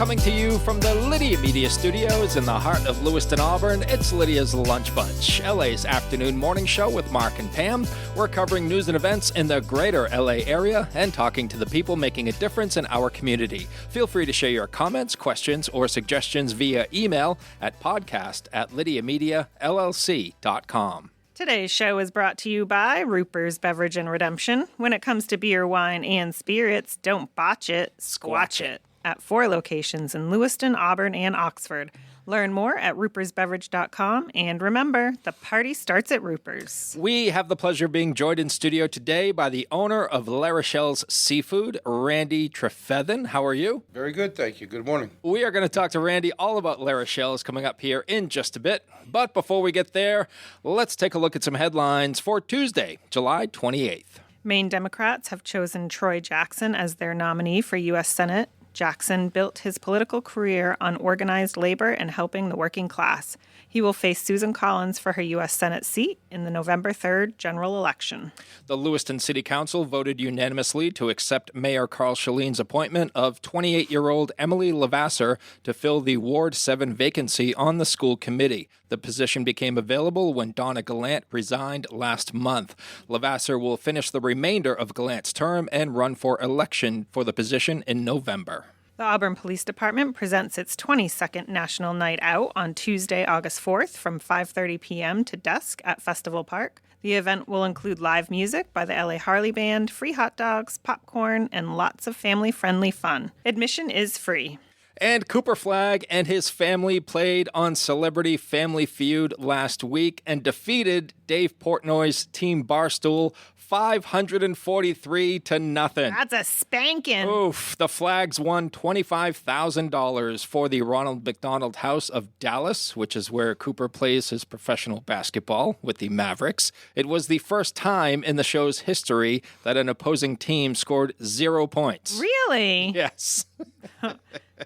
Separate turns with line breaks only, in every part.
Coming to you from the Lydia Media Studios in the heart of Lewiston-Auburn, it's Lydia's Lunch Bunch, LA's afternoon morning show with Mark and Pam. We're covering news and events in the greater LA area and talking to the people making a difference in our community. Feel free to share your comments, questions, or suggestions via email at podcast@lydiamediallc.com.
Today's show is brought to you by Ruper's Beverage and Redemption. When it comes to beer, wine, and spirits, don't botch it, squatch it. At 4 locations in Lewiston, Auburn, and Oxford. Learn more at rupersbeverage.com. And remember, the party starts at Ruper's.
We have the pleasure of being joined in studio today by the owner of Larochelle's Seafood, Randy Trefethen. How are you?
Very good, thank you. Good morning.
We are going to talk to Randy all about Larochelle's coming up here in just a bit. But before we get there, let's take a look at some headlines for Tuesday, July 28th.
Maine Democrats have chosen Troy Jackson as their nominee for U.S. Senate. Jackson built his political career on organized labor and helping the working class. He will face Susan Collins for her U.S. Senate seat in the November 3rd general election. The
Lewiston City Council voted unanimously to accept Mayor Carl Shalene's appointment of 28-year-old Emily Levasseur to fill the Ward 7 vacancy on the school committee. The position became available when Donna Gallant resigned last month. Levasseur will finish the remainder of Gallant's term and run for election for the position in November.
The Auburn Police Department presents its 22nd National Night Out on Tuesday, August 4th from 5:30 p.m. to dusk at Festival Park. The event will include live music by the LA Harley Band, free hot dogs, popcorn, and lots of family-friendly fun. Admission is free.
And Cooper Flagg and his family played on Celebrity Family Feud last week and defeated Dave Portnoy's Team Barstool 543-0.
That's a spanking.
Oof. The Flags won $25,000 for the Ronald McDonald House of Dallas, which is where Cooper plays his professional basketball with the Mavericks. It was the first time in the show's history that an opposing team scored 0 points.
Really?
Yes.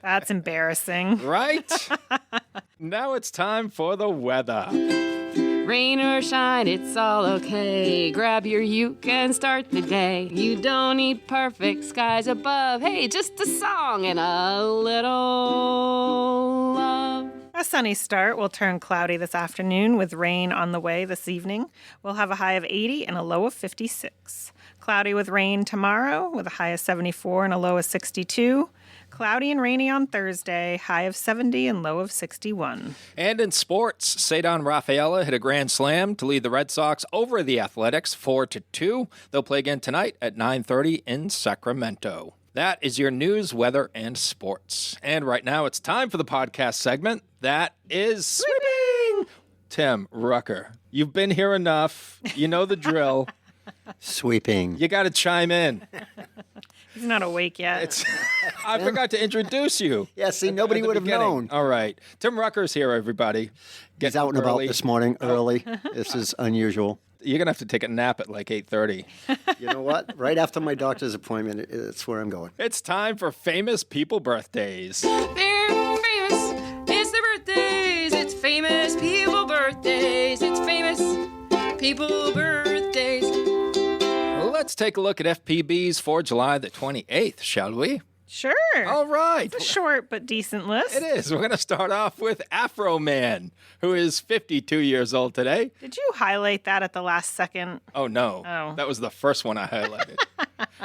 That's embarrassing.
Right? Now it's time for the weather.
Rain or shine, it's all okay. Grab your uke and start the day. You don't need perfect skies above. Hey, just a song and a little love.
A sunny start will turn cloudy this afternoon with rain on the way this evening. We'll have a high of 80 and a low of 56. Cloudy with rain tomorrow with a high of 74 and a low of 62. Cloudy and rainy on Thursday, high of 70 and low of 61.
And in sports, Cedon Rafaela hit a grand slam to lead the Red Sox over the Athletics 4-2. They'll play again tonight at 9:30 in Sacramento. That is your news, weather, and sports. And right now it's time for the podcast segment that is Sweeping! Tim Rucker, you've been here enough. You know the drill.
Sweeping.
You got to chime in.
He's not awake yet.
I forgot to introduce you.
Yeah, see, nobody would have known.
All right. Tim Rucker's here, everybody.
He's out and about this morning early. This is unusual.
You're going to have to take a nap at like 8:30.
You know what? Right after my doctor's appointment, it's where I'm going.
It's time for famous people birthdays.
They're famous. It's their birthdays. It's famous people birthdays. It's famous people birthdays.
Let's take a look at FPBs for July the 28th, shall we?
Sure.
All right.
It's a short but decent list.
It is. We're going to start off with Afro Man, who is 52 years old today.
Did you highlight that at the last second?
Oh, no.
Oh.
That was the first one I highlighted.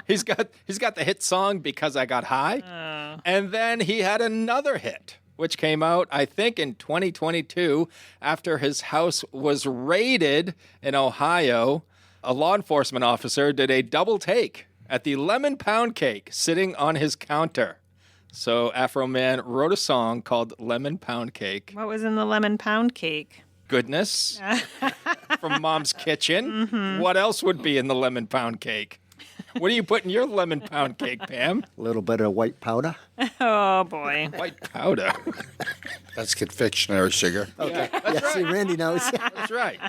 He's got the hit song Because I Got High.
Oh.
And then he had another hit, which came out, I think, in 2022 after his house was raided in Ohio. A law enforcement officer did a double take at the lemon pound cake sitting on his counter. So Afro Man wrote a song called Lemon Pound Cake.
What was in the lemon pound cake?
Goodness. From Mom's Kitchen. Mm-hmm. What else would be in the lemon pound cake? What do you put in your lemon pound cake, Pam?
A little bit of white powder.
Oh, boy.
White powder.
That's confectionery sugar.
Okay.
Yeah, that's right.
See, Randy knows.
That's right.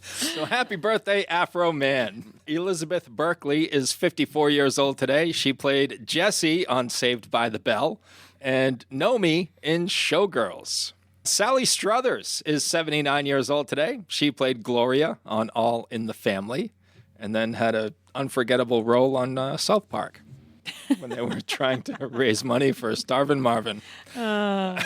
So happy birthday, Afro Man. Elizabeth Berkley is 54 years old today. She played Jessie on Saved by the Bell and Nomi in Showgirls. Sally Struthers is 79 years old today. She played Gloria on All in the Family and then had an unforgettable role on South Park. when they were trying to raise money for Starvin' Marvin.
That's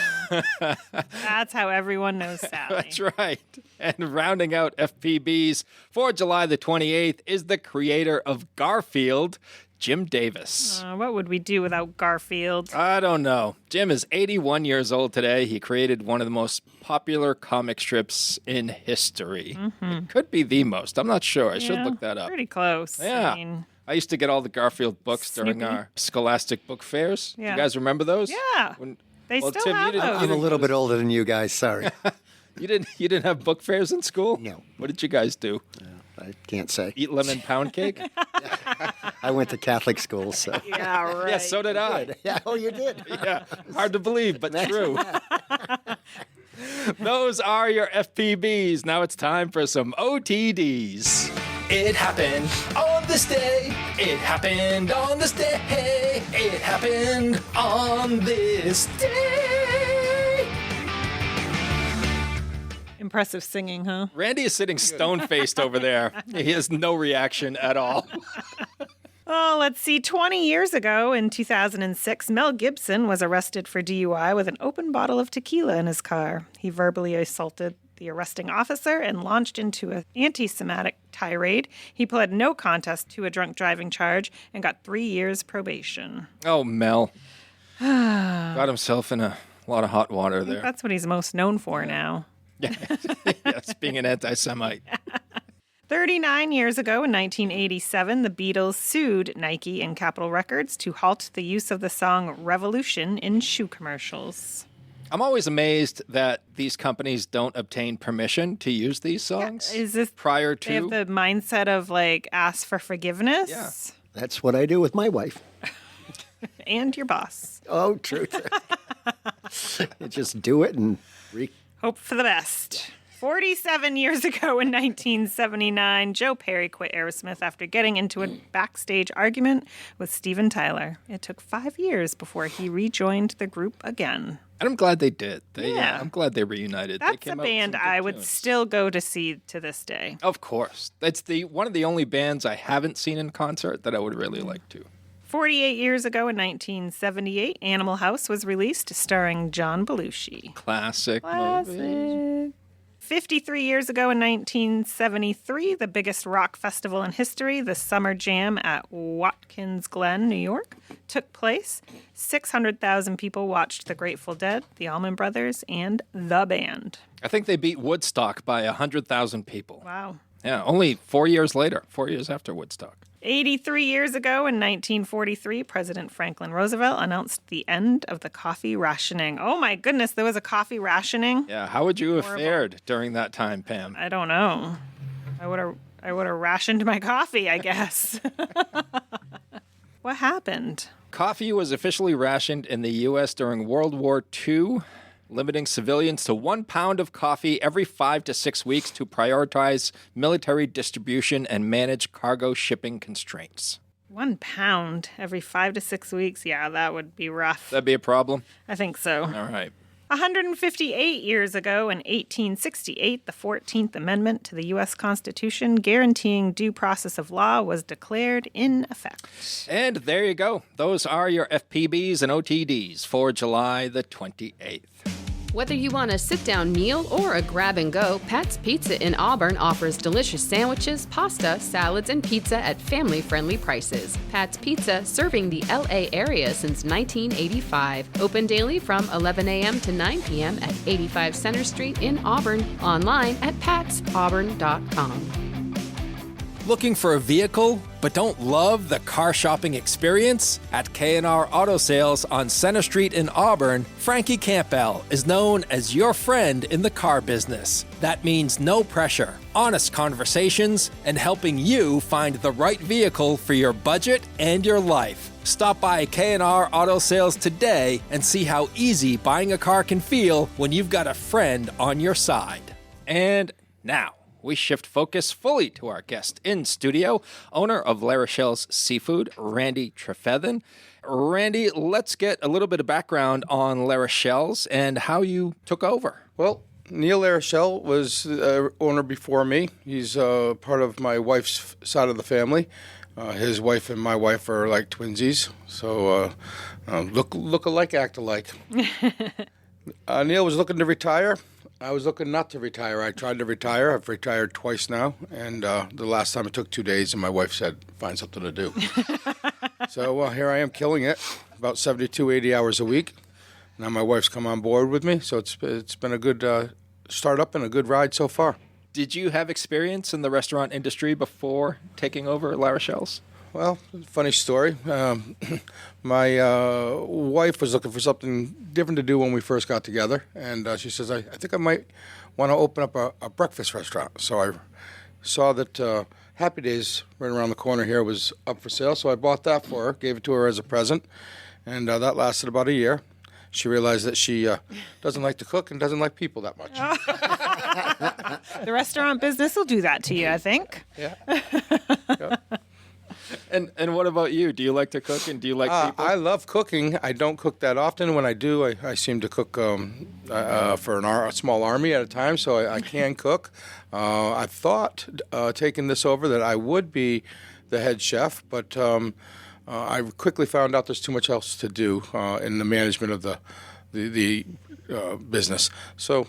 how everyone knows Sally.
That's right. And rounding out FPBs for July the 28th is the creator of Garfield, Jim Davis.
What would we do without Garfield?
I don't know. Jim is 81 years old today. He created one of the most popular comic strips in history. It could be the most. I'm not sure. I should look that up.
Pretty close.
Yeah. I used to get all the Garfield books during our Scholastic book fairs.
Yeah.
You guys remember those?
Yeah. They still
Tim,
have
you didn't-
those.
I'm a little bit older than you guys. Sorry.
You didn't have book fairs in school?
No.
What did you guys do?
I can't say.
Eat lemon pound cake?
I went to Catholic school, so.
Yeah, right.
Yeah, so did I.
Yeah, oh, you did.
Yeah, hard to believe, but true. Those are your FPBs. Now it's time for some OTDs. It happened on this day. It happened on this day. It happened on this day.
Impressive singing, huh?
Randy is sitting stone-faced over there. He has no reaction at all.
Oh, let's see. 20 years ago, in 2006, Mel Gibson was arrested for DUI with an open bottle of tequila in his car. He verbally assaulted the arresting officer and launched into an anti-Semitic tirade. He pled no contest to a drunk driving charge and got 3 years probation.
Oh, Mel. Got himself in a lot of hot water there.
That's what he's most known for now.
Yes, being an anti-Semite.
39 years ago, in 1987, the Beatles sued Nike and Capitol Records to halt the use of the song Revolution in shoe commercials.
I'm always amazed that these companies don't obtain permission to use these songs
Is this
prior
They have
to.
the mindset of like ask for forgiveness.
Yeah.
That's what I do with my wife.
And your boss.
Oh, true. You just do it and
Hope for the best. 47 years ago in 1979, Joe Perry quit Aerosmith after getting into a backstage argument with Steven Tyler. It took 5 years before he rejoined the group again.
And I'm glad they did.
Yeah.
I'm glad they reunited. They
That's a
came out with
band
some good
I would
tunes.
still go to see to this day.
Of course. That's one of the only bands I haven't seen in concert that I would really like to.
48 years ago in 1978, Animal House was released, starring John Belushi.
Classic movie.
Classic. 53 years ago in 1973, the biggest rock festival in history, the Summer Jam at Watkins Glen, New York, took place. 600,000 people watched the Grateful Dead, the Allman Brothers, and The Band.
I think they beat Woodstock by 100,000 people.
Wow.
Yeah, only 4 years later, 4 years after Woodstock.
83 years ago in 1943, President Franklin Roosevelt announced the end of the coffee rationing. Oh my goodness, there was a coffee rationing?
Yeah, how would you have fared during that time, Pam?
I don't know. I would have rationed my coffee, I guess. What happened?
Coffee was officially rationed in the U.S. during World War II, limiting civilians to 1 pound of coffee every 5 to 6 weeks to prioritize military distribution and manage cargo shipping constraints.
1 pound every 5 to 6 weeks. Yeah, that would be rough.
That'd be a problem?
I think so.
All right.
158 years ago, in 1868, the 14th Amendment to the U.S. Constitution guaranteeing due process of law was declared in effect.
And there you go. Those are your FPBs and OTDs for July the 28th.
Whether you want a sit-down meal or a grab-and-go, Pat's Pizza in Auburn offers delicious sandwiches, pasta, salads, and pizza at family-friendly prices. Pat's Pizza, serving the L.A. area since 1985. Open daily from 11 a.m. to 9 p.m. at 85 Center Street in Auburn. Online at patsauburn.com.
Looking for a vehicle but don't love the car shopping experience? At K&R Auto Sales on Center Street in Auburn, Frankie Campbell is known as your friend in the car business. That means no pressure, honest conversations, and helping you find the right vehicle for your budget and your life. Stop by K&R Auto Sales today and see how easy buying a car can feel when you've got a friend on your side. And now, we shift focus fully to our guest in studio, owner of Larochelle's Seafood, Randy Trefethen. Randy, let's get a little bit of background on Larochelle's and how you took over.
Well, Neil Larochelle was owner before me. He's part of my wife's side of the family.
His wife and my wife are like twinsies, so look alike, act alike. Neil was looking to retire. I was looking not to retire. I tried to retire. I've retired twice now, and the last time it took 2 days, and my wife said, find something to do. So here I am killing it, about 72, 80 hours a week. Now my wife's come on board with me, so it's been a good startup and a good ride so far.
Did you have experience in the restaurant industry before taking over Larochelle's?
Well, funny story. My wife was looking for something different to do when we first got together, and she says, I think I might want to open up a breakfast restaurant. So I saw that Happy Days right around the corner here was up for sale, so I bought that for her, gave it to her as a present, and that lasted about a year. She realized that she doesn't like to cook and doesn't like people that much.
The restaurant business will do that to you, I think.
Yeah.
And what about you? Do you like to cook and do you like people?
I love cooking. I don't cook that often. When I do, I seem to cook for a small army at a time, so I can cook. I thought taking this over that I would be the head chef, but I quickly found out there's too much else to do in the management of the business. So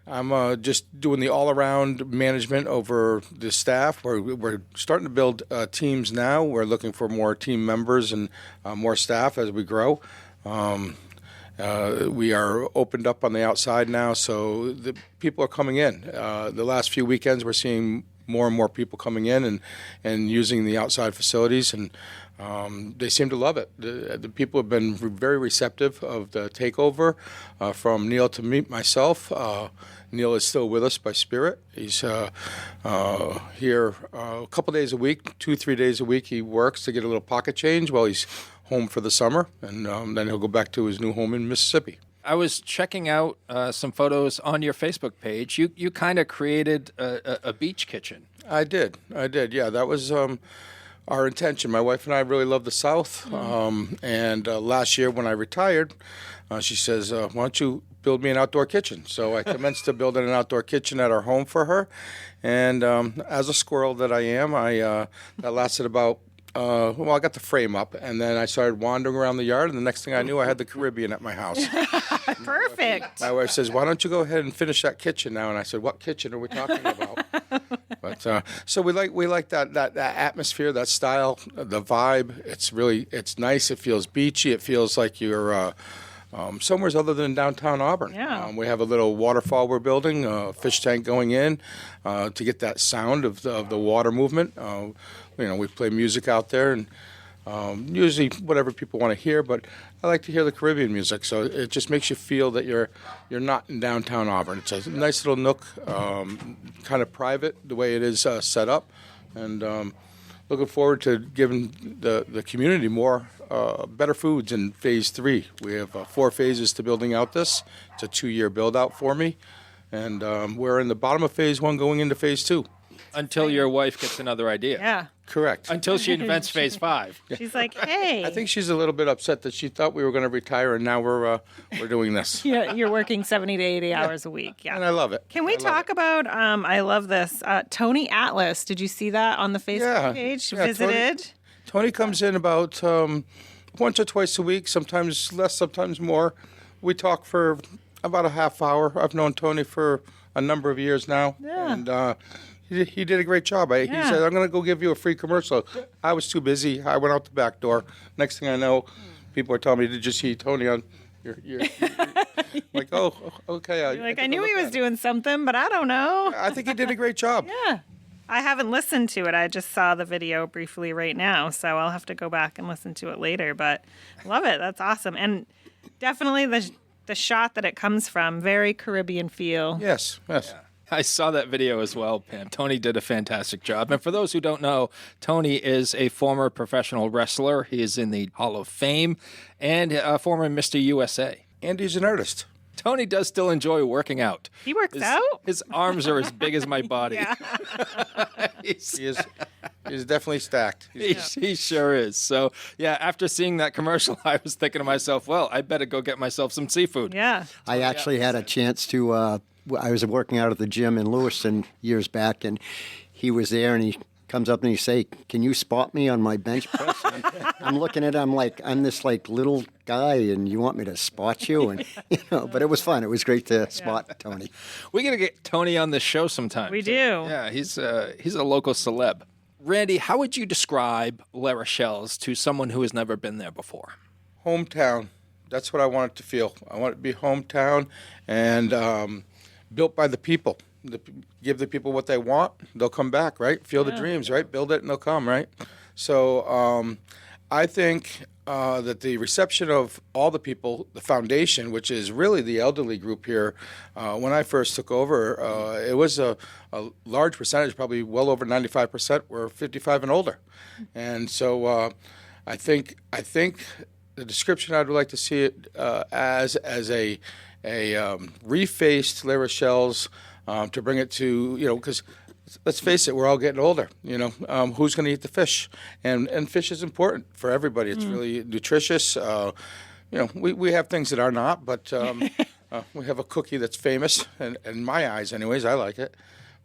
I'm just doing the all-around management over the staff. We're starting to build teams now. We're looking for more team members and more staff as we grow. We are opened up on the outside now, so the people are coming in. The last few weekends, we're seeing more and more people coming in and using the outside facilities, and they seem to love it. The people have been very receptive of the takeover, from Neil to myself. Neil is still with us by spirit. He's here a couple days a week, 2-3 days a week. He works to get a little pocket change while he's home for the summer, and then he'll go back to his new home in Mississippi.
I was checking out some photos on your Facebook page. You kind of created a beach kitchen.
I did. Yeah, that was our intention. My wife and I really love the South. And last year when I retired, she says, why don't you build me an outdoor kitchen? So I commenced to building an outdoor kitchen at our home for her. And as a squirrel that I am, that lasted about I got the frame up, and then I started wandering around the yard, and the next thing I knew, I had the Caribbean at my house.
Perfect.
My wife says, why don't you go ahead and finish that kitchen now? And I said, what kitchen are we talking about? But so we like that atmosphere, that style, the vibe. It's nice. It feels beachy. It feels like you're somewhere other than downtown Auburn.
Yeah.
We have a little waterfall we're building, a fish tank going in to get that sound of the water movement. We play music out there, and usually whatever people want to hear, but I like to hear the Caribbean music, so it just makes you feel that you're not in downtown Auburn. It's a nice little nook, kind of private the way it is set up, and looking forward to giving the community more better foods in Phase 3. We have 4 phases to building out this. It's a 2-year build-out for me, and we're in the bottom of Phase 1 going into Phase 2.
Until your wife gets another idea.
Yeah.
Correct.
Until she invents Phase 5.
She's like, hey.
I think she's a little bit upset that she thought we were going to retire, and now we're doing this.
Yeah, you're working 70 to 80 hours a week. Yeah.
And I love it.
Can we talk about, I love this, Tony Atlas. Did you see that on the Facebook page?
Yeah,
Visited?
Tony comes in about once or twice a week, sometimes less, sometimes more. We talk for about a half hour. I've known Tony for a number of years now.
Yeah.
And he did a great job. He said, I'm going to go give you a free commercial. I was too busy. I went out the back door. Next thing I know, people are telling me, did you see Tony on your like, oh, okay.
You're like, I knew he was doing something, but I don't know.
I think he did a great job.
Yeah. I haven't listened to it. I just saw the video briefly right now, so I'll have to go back and listen to it later. But love it. That's awesome. And definitely the shot that it comes from, very Caribbean feel.
Yes.
Yeah. I saw that video as well, Pam. Tony did a fantastic job. And for those who don't know, Tony is a former professional wrestler. He is in the Hall of Fame and a former Mr. USA.
And he's an artist.
Tony does still enjoy working out.
He works out?
His arms are as big as my body.
Yeah.
He's definitely stacked.
He sure is. So, yeah, after seeing that commercial, I was thinking to myself, well, I better go get myself some seafood.
Yeah.
I actually had a chance to, I was working out at the gym in Lewiston years back, and he was there, and he comes up and he say, "Can you spot me on my bench press?" And I'm looking at him like I'm this like little guy, and you want me to spot you? And but it was fun. It was great to spot Tony.
We got to get Tony on the show sometime.
We
too.
do.
Yeah, he's a local celeb. Randy, how would you describe Larochelle's to someone who has never been there before?
Hometown. That's what I want it to feel. I want it to be hometown and built by the people. Give the people what they want, they'll come back, right? Feel the dreams, right? Build it and they'll come, right? So I think that the reception of all the people, the foundation, which is really the elderly group here, when I first took over, it was a large percentage, probably well over 95% were 55 and older. And so I think the description I'd like to see it as a refaced Larochelle's, to bring it to, because let's face it, we're all getting older. Who's going to eat the fish? And fish is important for everybody. It's really nutritious. We have things that are not, but we have a cookie that's famous, and in my eyes anyways, I like it.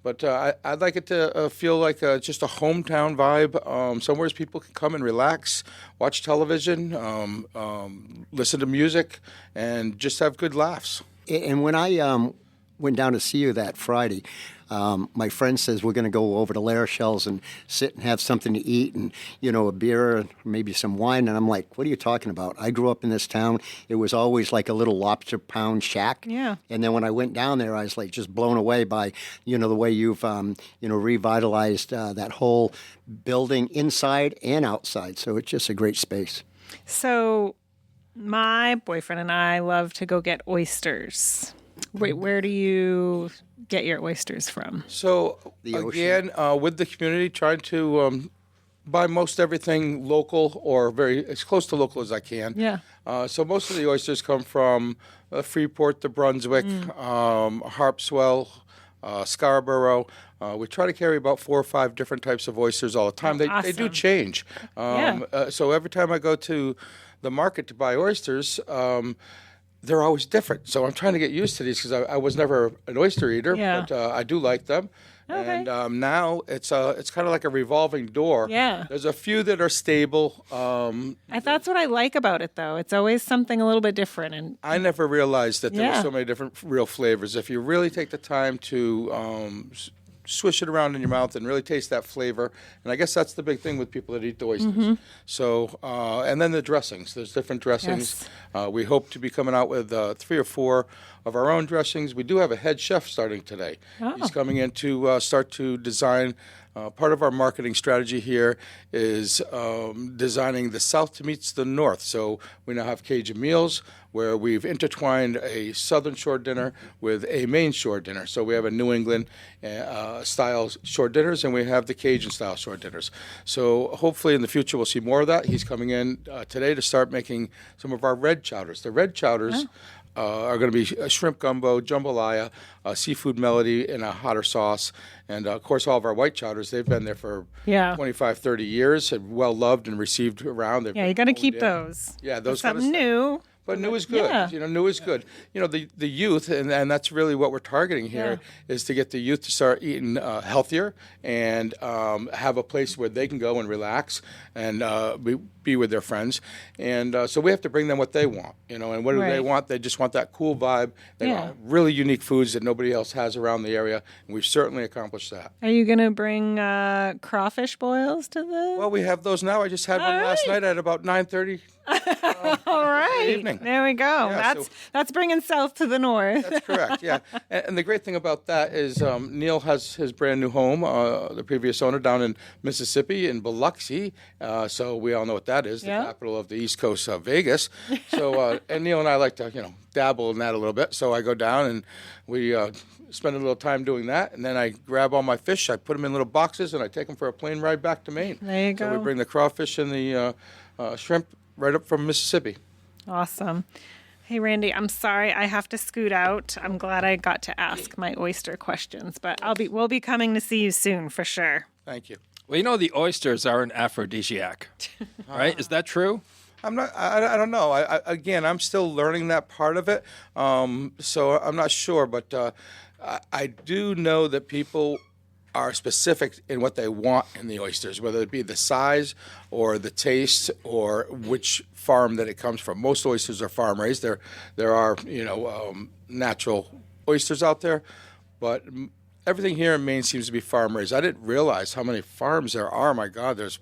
But I'd like it to feel like just a hometown vibe, somewhere people can come and relax, watch television, listen to music, and just have good laughs.
And when I went down to see you that Friday, my friend says we're going to go over to Larochelle's and sit and have something to eat and, a beer and maybe some wine. And I'm like, what are you talking about? I grew up in this town. It was always like a little lobster pound shack.
Yeah.
And then when I went down there, I was like just blown away by, the way you've, revitalized that whole building inside and outside. So it's just a great space.
So my boyfriend and I love to go get oysters. Wait, where do you get your oysters from?
So, again, with the community, trying to buy most everything local or as close to local as I can.
Yeah.
So most of the oysters come from Freeport, the Brunswick, Harpswell, Scarborough. We try to carry about 4 or 5 different types of oysters all the time. They do change. So every time I go to the market to buy oysters, they're always different. So I'm trying to get used to these because I was never an oyster eater, but I do like them.
Okay.
And now it's kind of like a revolving door.
Yeah.
There's a few that are stable.
That's what I like about it, though. It's always something a little bit different. And
I never realized that there were so many different real flavors. If you really take the time to swish it around in your mouth and really taste that flavor. And I guess that's the big thing with people that eat the oysters.
Mm-hmm.
So, and then the dressings. There's different dressings.
Yes.
We hope to be coming out with 3 or 4 of our own dressings. We do have a head chef starting today.
Oh.
He's coming in to start to design. Part of our marketing strategy here is designing the South to meets the North. So we now have Cajun meals where we've intertwined a Southern shore dinner with a Maine shore dinner. So we have a New England style shore dinners and we have the Cajun style shore dinners. So hopefully in the future we'll see more of that. He's coming in today to start making some of our red chowders. The red chowders are going to be a shrimp gumbo, jambalaya, seafood melody in a hotter sauce. And, of course, all of our white chowders, they've been there for 25, 30 years and well loved and received around.
Yeah, you got to keep those.
Yeah, those
something new.
But new is good.
Yeah.
New is good. The youth, and that's really what we're targeting here, is to get the youth to start eating healthier and have a place where they can go and relax and be with their friends. And so we have to bring them what they want, and what do they want? They just want that cool vibe. They want really unique foods that nobody else has around the area, and we've certainly accomplished that.
Are you going to bring crawfish boils to the...
Well, we have those now. I just had one last night at about 9:30.
All right.
Evening.
There we go.
Yeah,
that's bringing south to the north.
That's correct, yeah. And the great thing about that is Neil has his brand new home, the previous owner, down in Mississippi, in Biloxi. So we all know what that is, the capital of the East Coast of Vegas. So, and Neil and I like to, dabble in that a little bit. So I go down and we spend a little time doing that. And then I grab all my fish, I put them in little boxes, and I take them for a plane ride back to Maine.
There you go.
So we bring the crawfish and the shrimp right up from Mississippi.
Awesome. Hey, Randy, I'm sorry I have to scoot out. I'm glad I got to ask my oyster questions, but we'll be coming to see you soon for sure.
Thank you.
Well, the oysters are an aphrodisiac, right? Is that true?
I don't know. I'm still learning that part of it, so I'm not sure. But I do know that people are specific in what they want in the oysters, whether it be the size or the taste or which farm that it comes from. Most oysters are farm raised. There are natural oysters out there, but everything here in Maine seems to be farm raised. I didn't realize how many farms there are. My God, there's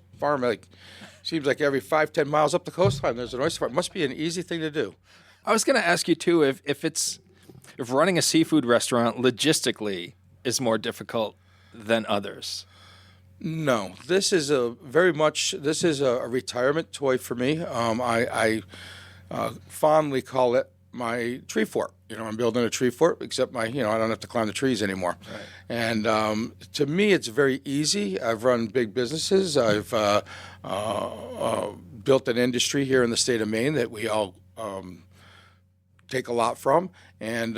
seems like every 5-10 miles up the coastline there's an oyster farm. It must be an easy thing to do.
I was going to ask you too if running a seafood restaurant logistically is more difficult than others.
No, this is a retirement toy for me. I fondly call it my tree fort. I'm building a tree fort, except I don't have to climb the trees anymore. Right. And to me, it's very easy. I've run big businesses. I've built an industry here in the state of Maine that we all take a lot from. And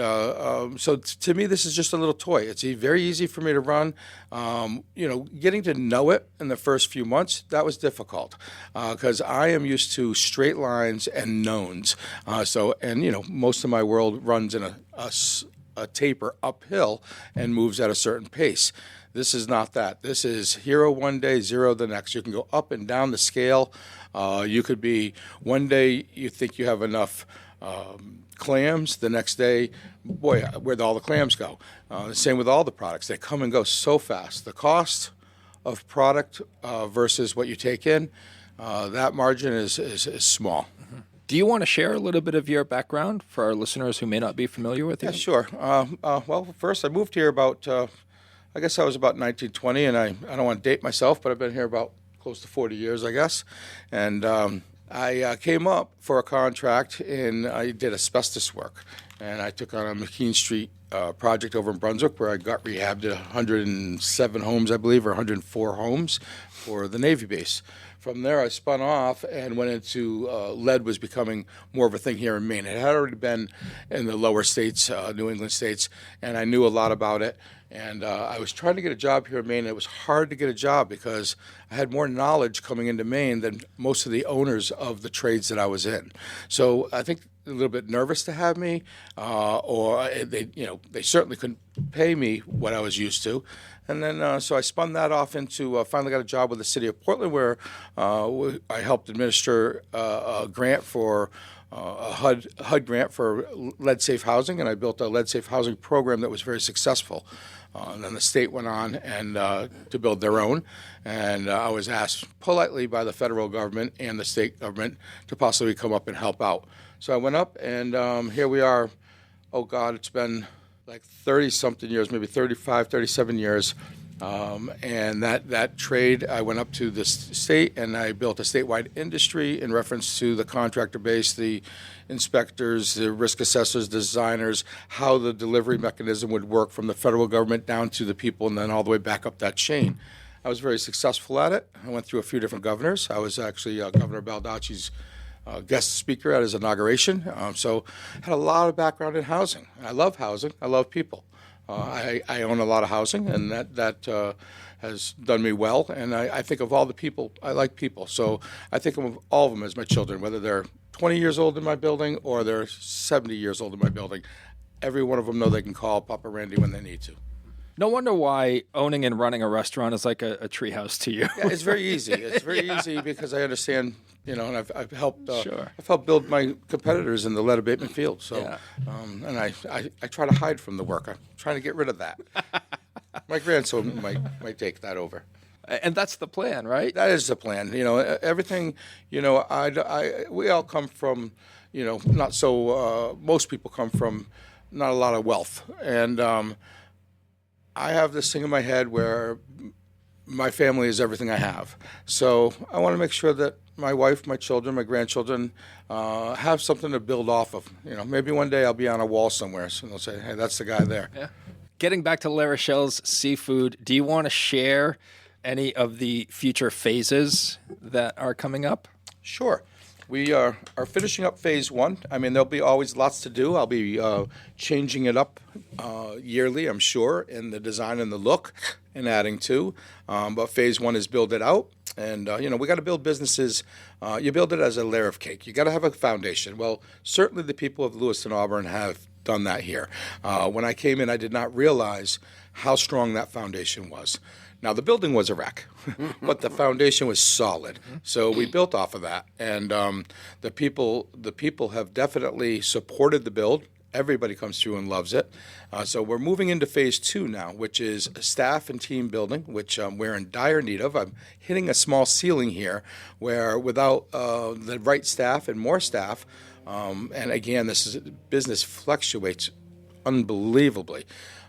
so to me, this is just a little toy. It's very easy for me to run. Getting to know it in the first few months, that was difficult because I am used to straight lines and knowns. Most of my world runs in a taper uphill and moves at a certain pace. This is not that. This is hero one day, zero the next. You can go up and down the scale. You could be one day you think you have enough clams. The next day, boy, where'd all the clams go? The same with all the products. They come and go so fast. The cost of product versus what you take in, that margin is small.
Mm-hmm. Do you want to share a little bit of your background for our listeners who may not be familiar with you?
Yeah, sure. Well, first I moved here about, I guess I was about 1920, and I don't want to date myself, but I've been here about close to 40 years, I guess. And I came up for a contract, and I did asbestos work. And I took on a McKean Street project over in Brunswick where I got rehabbed at 107 homes, I believe, or 104 homes for the Navy base. From there, I spun off and went into lead was becoming more of a thing here in Maine. It had already been in the lower states, New England states, and I knew a lot about it. And I was trying to get a job here in Maine. It was hard to get a job because I had more knowledge coming into Maine than most of the owners of the trades that I was in. So I think a little bit nervous to have me, or they certainly couldn't pay me what I was used to. And then so I spun that off into finally got a job with the city of Portland where I helped administer a grant for a HUD grant for lead-safe housing, and I built a lead-safe housing program that was very successful. And then the state went on and to build their own, and I was asked politely by the federal government and the state government to possibly come up and help out. So I went up, and here we are. Oh, God, it's been like 30-something years, maybe 35, 37 years. And that trade, I went up to the state and I built a statewide industry in reference to the contractor base, the inspectors, the risk assessors, designers, how the delivery mechanism would work from the federal government down to the people and then all the way back up that chain. I was very successful at it. I went through a few different governors. I was actually Governor Baldacci's guest speaker at his inauguration. So I had a lot of background in housing. I love housing. I love people. I own a lot of housing, and that has done me well. And I think of all the people, I like people. So I think of all of them as my children, whether they're 20 years old in my building or they're 70 years old in my building. Every one of them know they can call Papa Randy when they need to.
No wonder why owning and running a restaurant is like a treehouse to you.
Yeah, it's very easy. It's very easy because I understand, and I've helped.
Sure.
I've helped build my competitors in the lead abatement field. So, and I try to hide from the work. I'm trying to get rid of that. My grandson might take that over.
And that's the plan, right?
That is the plan. Everything. We all come from, not so. Most people come from not a lot of wealth, and I have this thing in my head where my family is everything I have. So I want to make sure that my wife, my children, my grandchildren have something to build off of. Maybe one day I'll be on a wall somewhere, so they'll say, "Hey, that's the guy there."
Yeah. Getting back to Larochelle's seafood, do you want to share any of the future phases that are coming up?
Sure. We are finishing up phase one. I mean, there'll be always lots to do. I'll be changing it up yearly, I'm sure, in the design and the look and adding to. But phase one is build it out. And, we got to build businesses. You build it as a layer of cake. You got to have a foundation. Well, certainly the people of Lewiston-Auburn have done that here. When I came in, I did not realize how strong that foundation was. Now, the building was a wreck, but the foundation was solid. So we built off of that. And the people have definitely supported the build. Everybody comes through and loves it. So we're moving into phase 2 now, which is staff and team building, which we're in dire need of. I'm hitting a small ceiling here where without the right staff and more staff, and again, business fluctuates unbelievably.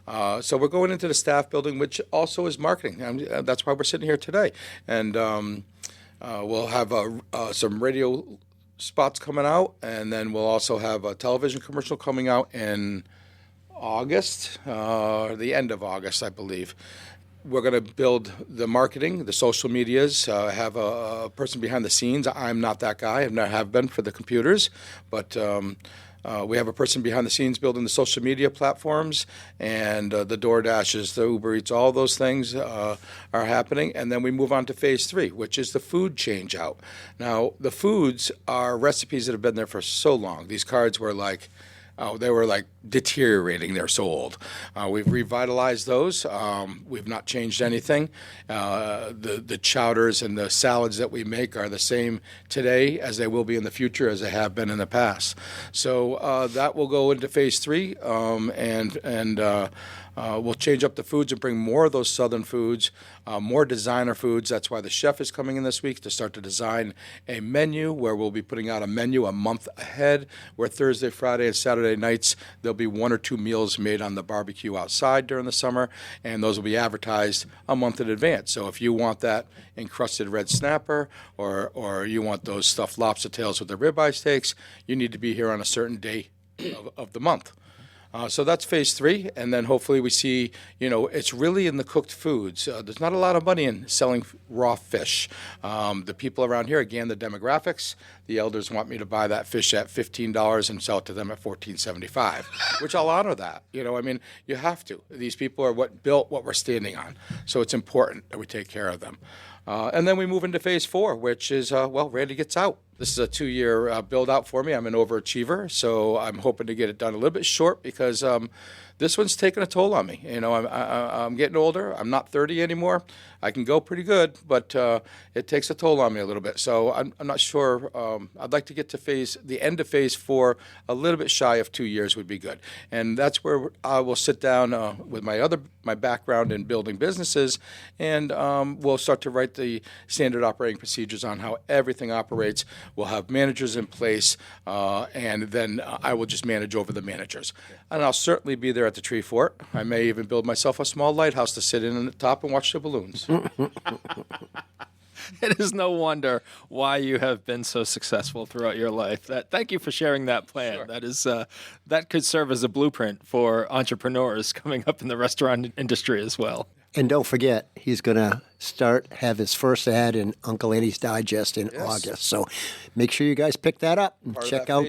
So we're going into the staff building, which also is marketing. That's why we're sitting here today. And we'll have some radio spots coming out, and then we'll also have a television commercial coming out in August, the end of August, I believe. We're going to build the marketing, the social medias, have a person behind the scenes. I'm not that guy. I never have been for the computers, but we have a person behind the scenes building the social media platforms and the DoorDashes, the Uber Eats, all those things are happening. And then we move on to phase 3, which is the food change out. Now, the foods are recipes that have been there for so long. These cards were like, they were like deteriorating. They're so old. We've revitalized those. We've not changed anything. The chowders and the salads that we make are the same today as they will be in the future as they have been in the past. So that will go into phase 3, and we'll change up the foods and bring more of those southern foods, more designer foods. That's why the chef is coming in this week to start to design a menu where we'll be putting out a menu a month ahead, where Thursday, Friday, and Saturday nights there'll be 1 or 2 meals made on the barbecue outside during the summer, and those will be advertised a month in advance. So if you want that encrusted red snapper or you want those stuffed lobster tails with the ribeye steaks, you need to be here on a certain day of the month. So that's phase 3, and then hopefully we see, it's really in the cooked foods. There's not a lot of money in selling raw fish. The people around here, again, the demographics, the elders want me to buy that fish at $15 and sell it to them at $14.75, which I'll honor that. You have to. These people are what built what we're standing on, so it's important that we take care of them. And then we move into phase 4, which is, Randy gets out. This is a 2-year build-out for me. I'm an overachiever, so I'm hoping to get it done a little bit short because this one's taking a toll on me. I'm getting older. I'm not 30 anymore. I can go pretty good, but it takes a toll on me a little bit. So I'm not sure. I'd like to get to the end of phase 4 a little bit shy of 2 years would be good. And that's where I will sit down with my background in building businesses, and we'll start to write the standard operating procedures on how everything operates. We'll have managers in place, and then I will just manage over the managers. And I'll certainly be there at the tree fort. I may even build myself a small lighthouse to sit in on the top and watch the balloons.
It is no wonder why you have been so successful throughout your life. Thank you for sharing that plan. Sure. That could serve as a blueprint for entrepreneurs coming up in the restaurant industry as well.
And don't forget, he's going to have his first ad in Uncle Eddie's Digest in August. So make sure you guys pick that up and check out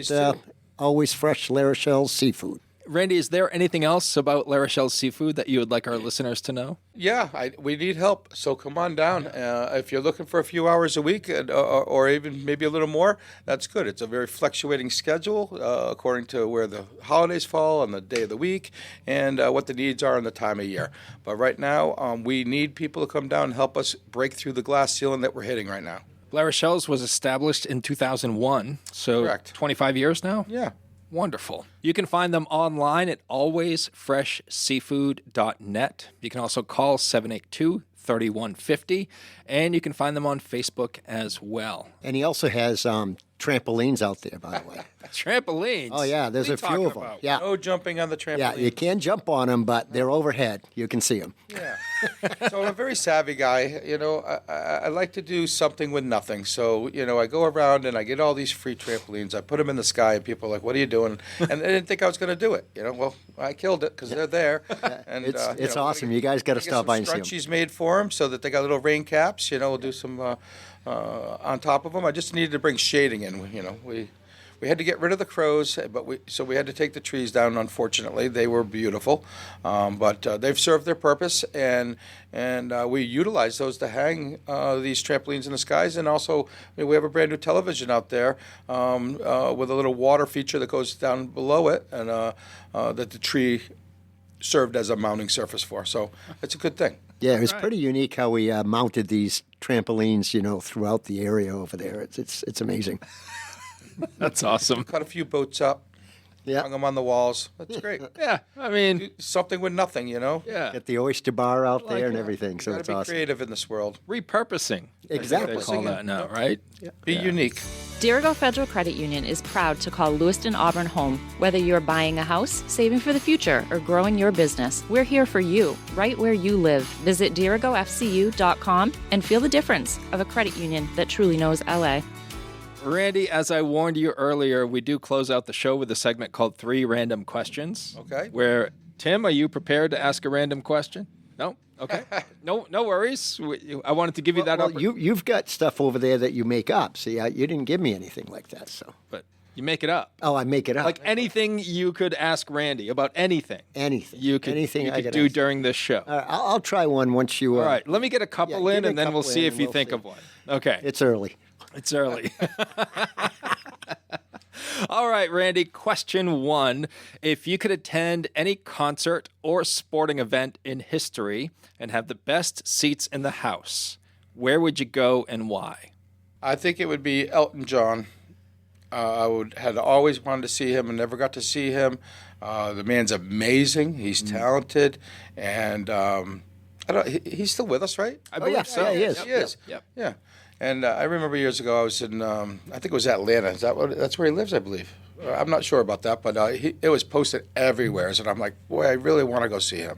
Always Fresh Larochelle Seafood.
Randy, is there anything else about Larochelle Seafood that you would like our listeners to know?
Yeah, we need help, so come on down. If you're looking for a few hours a week or even maybe a little more, that's good. It's a very fluctuating schedule according to where the holidays fall on the day of the week and what the needs are in the time of year. But right now, we need people to come down and help us break through the glass ceiling that we're hitting right now.
Larochelle's was established in 2001, so
Correct.
25 years now?
Yeah.
Wonderful. You can find them online at alwaysfreshseafood.net. You can also call 782-3150, and you can find them on Facebook as well.
And he also has trampolines out there, by the way.
Trampolines?
Oh, yeah, there's a few of them. Yeah.
No jumping on the trampoline.
Yeah, you can jump on them, but they're overhead. You can see them.
Yeah. So I'm a very savvy guy. I like to do something with nothing. So, I go around and I get all these free trampolines. I put them in the sky, and people are like, what are you doing? And they didn't think I was going to do it. Well, I killed it because they're there. And
it's awesome. You guys got to stop by and see them.
Scrunchies made for them so that they got little rain caps. We'll do some on top of them. I just needed to bring shading in. We had to get rid of the crows, but we had to take the trees down. Unfortunately, they were beautiful, but they've served their purpose, and we utilize those to hang these trampolines in the skies. And also, we have a brand new television out there with a little water feature that goes down below it, and that the tree served as a mounting surface for. So it's a good thing.
Yeah, it was pretty unique how we mounted these trampolines, throughout the area over there. It's amazing.
That's awesome.
Cut a few boats up, hung them on the walls. That's great.
Yeah, I mean,
Something with nothing,
yeah.
Get the oyster bar out there and everything, so
Got
it's
to be
awesome.
creative in this world.
Repurposing.
Exactly.
They call that now, right?
Be unique.
Dirigo Federal Credit Union is proud to call Lewiston-Auburn home. Whether you're buying a house, saving for the future, or growing your business, we're here for you, right where you live. Visit dirigofcu.com and feel the difference of a credit union that truly knows LA.
Randy, as I warned you earlier, we do close out the show with a segment called 3 Random Questions.
Okay.
Where, Tim, are you prepared to ask a random question? No? Okay. No worries. I wanted to give you that
Well,
opportunity.
you've got stuff over there that you make up. See, you didn't give me anything like that, so.
But you make it up.
Oh, I make it up.
Like anything you could ask Randy about anything.
anything.
You could,
anything
you
I
could
could
do
ask.
during this show.
All right, I'll try one once you.
All right. Let me get a couple
give
in,
me a
and then we'll
couple
see
in
if
and
you
we'll
think
see.
of one. Okay.
It's early.
It's early. All right, Randy, question 1. If you could attend any concert or sporting event in history and have the best seats in the house, where would you go and why?
I think it would be Elton John. Had always wanted to see him and never got to see him. The man's amazing. He's talented, and he's still with us, right?
I believe so.
Yeah, he is.
He is.
Yep.
Yeah. And I remember years ago I was in, I think it was Atlanta. That's where he lives, I believe. I'm not sure about that, but it was posted everywhere. And I'm like, boy, I really want to go see him.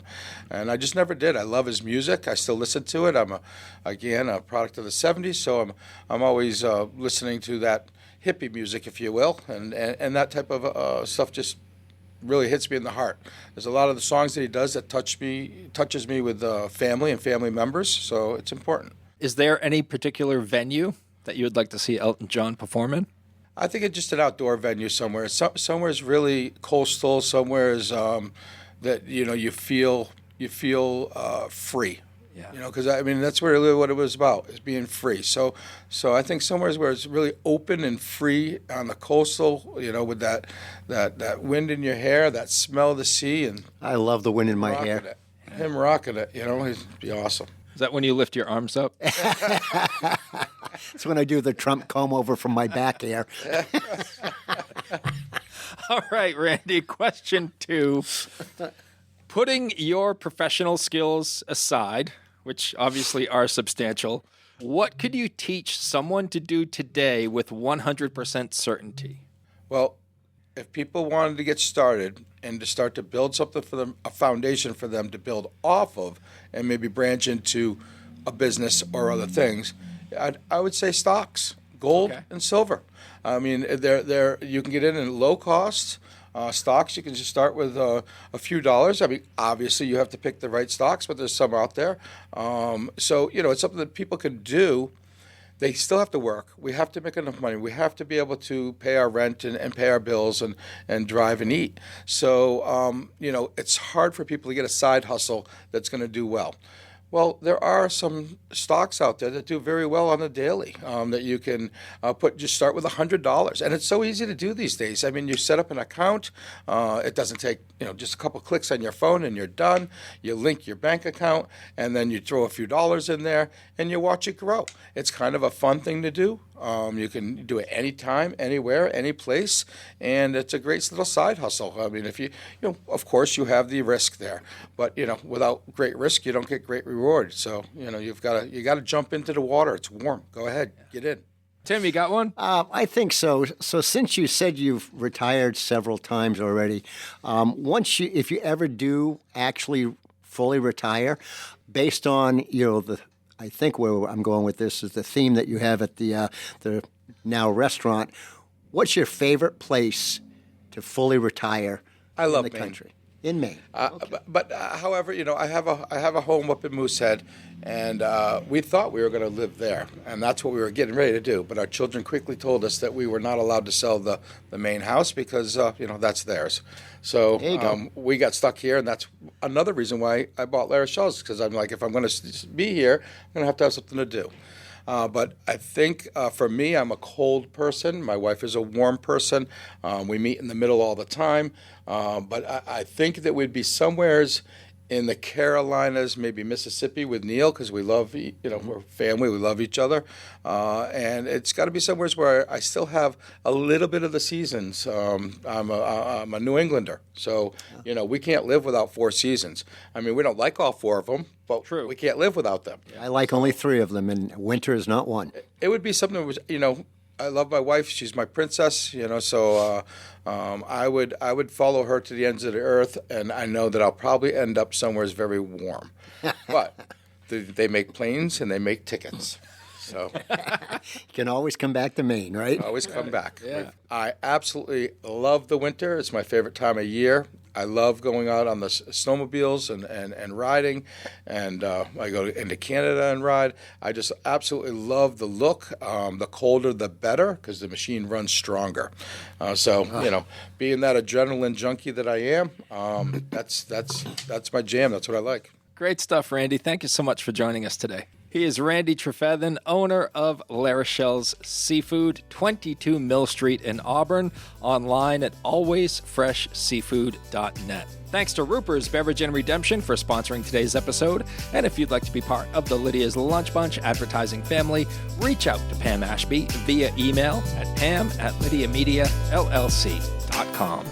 And I just never did. I love his music. I still listen to it. I'm, a product of the 70s, so I'm always listening to that hippie music, if you will. And that type of stuff just really hits me in the heart. There's a lot of the songs that he does that touches me with family and family members, so it's important.
Is there any particular venue that you would like to see Elton John perform in?
I think it's just an outdoor venue somewhere. Somewhere's really coastal. Somewhere's that you feel free.
Yeah.
Because that's really what it was about, is being free. So I think somewhere's where it's really open and free on the coastal. With that wind in your hair, that smell of the sea, and
I love the wind in my
rocking
hair.
it. Him rocking it. He'd be awesome.
Is that when you lift your arms up?
It's when I do the Trump comb over from my back hair.
All right, Randy, question 2. Putting your professional skills aside, which obviously are substantial, what could you teach someone to do today with 100% certainty?
Well, if people wanted to get started and to start to build something for them, a foundation for them to build off of, and maybe branch into a business or other things, I would say stocks, gold and silver. I mean, they're you can get in low cost. Stocks, you can just start with a few dollars. I mean, obviously you have to pick the right stocks, but there's some out there. So it's something that people can do. They still have to work. We have to make enough money. We have to be able to pay our rent and pay our bills and drive and eat. So, it's hard for people to get a side hustle that's going to do well. Well, there are some stocks out there that do very well on the daily that you can just start with $100. And it's so easy to do these days. I mean, you set up an account. It doesn't take, just a couple clicks on your phone and you're done. You link your bank account and then you throw a few dollars in there and you watch it grow. It's kind of a fun thing to do. You can do it anytime, anywhere, any place, and it's a great little side hustle. I mean, if of course, you have the risk there, but without great risk, you don't get great reward. So you got to jump into the water. It's warm. Go ahead, get in.
Tim, you got one?
I think so. So since you said you've retired several times already, if you ever do actually fully retire, based on I think where I'm going with this is the theme that you have at the now restaurant. What's your favorite place to fully retire
I love
in the
Maine.
country? In Maine.
But however, I have a home up in Moosehead, and we thought we were going to live there, and that's what we were getting ready to do. But our children quickly told us that we were not allowed to sell the main house because that's theirs. So we got stuck here, and that's another reason why I bought Larochelle's, because I'm like, if I'm going to be here, I'm going to have something to do. But I think for me, I'm a cold person. My wife is a warm person. We meet in the middle all the time. But I think that we'd be somewheres in the Carolinas, maybe Mississippi with Neil, because we love, we're family, we love each other. And it's got to be somewhere where I still have a little bit of the seasons. I'm a New Englander, so, we can't live without 4 seasons. I mean, we don't like all 4 of them, but we can't live without them.
I like only 3 of them, and winter is not one.
It would be something that was, I love my wife. She's my princess, so I would follow her to the ends of the earth, and I know that I'll probably end up somewhere very warm. But they make planes and they make tickets. So
you can always come back to Maine, right?
Always come back.
Yeah.
I absolutely love the winter. It's my favorite time of year. I love going out on the snowmobiles and riding, and I go into Canada and ride. I just absolutely love the look. The colder, the better, because the machine runs stronger. Being that adrenaline junkie that I am, that's my jam. That's what I like.
Great stuff, Randy. Thank you so much for joining us today. He is Randy Trefethen, owner of Larochelle's Seafood, 22 Mill Street in Auburn, online at alwaysfreshseafood.net. Thanks to Ruper's Beverage and Redemption for sponsoring today's episode. And if you'd like to be part of the Lydia's Lunch Bunch advertising family, reach out to Pam Ashby via email at pam@lydiamediallc.com.